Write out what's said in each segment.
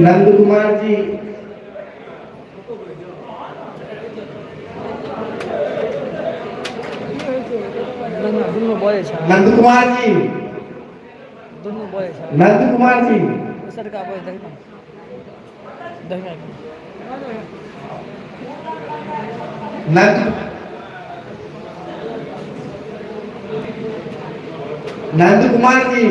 नंद कुमार जी, दोनों बोले नंद कुमार जी, दोनों बोले नंद कुमार जी, सर का बोले देखना नंद नंद कुमार जी,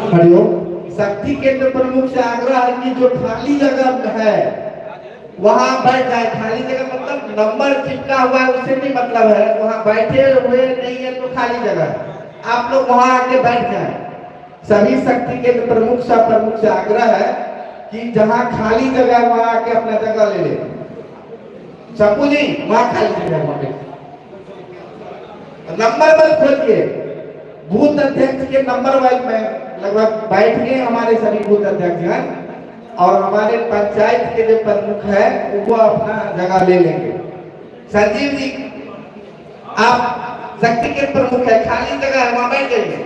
हरिओम। शक्ति केंद्र प्रमुख से आग्रह है कि जो खाली जगह है वहां बैठ जाए। खाली जगह मतलब नंबर चिपका हुआ है उससे नहीं मतलब है, वहां बैठे हुए नहीं है तो खाली जगह है, आप लोग वहां आके बैठ जाए। सभी शक्ति केंद्र प्रमुख से आग्रह है कि जहां खाली जगह है वहां आके अपना जगह ले ले। शंभू जी वहां खाली जगह है, वहां पे नंबर मत खोलिए। बूथ अध्यक्ष के नंबर वाइज में लगभग बैठ गए हमारे सभी बूथ अध्यक्ष हैं, और हमारे पंचायत के जो प्रमुख है वो अपना जगह ले लेंगे। संजीव जी आप शक्ति के प्रमुख है, खाली जगह है वहां बैठ जाइए।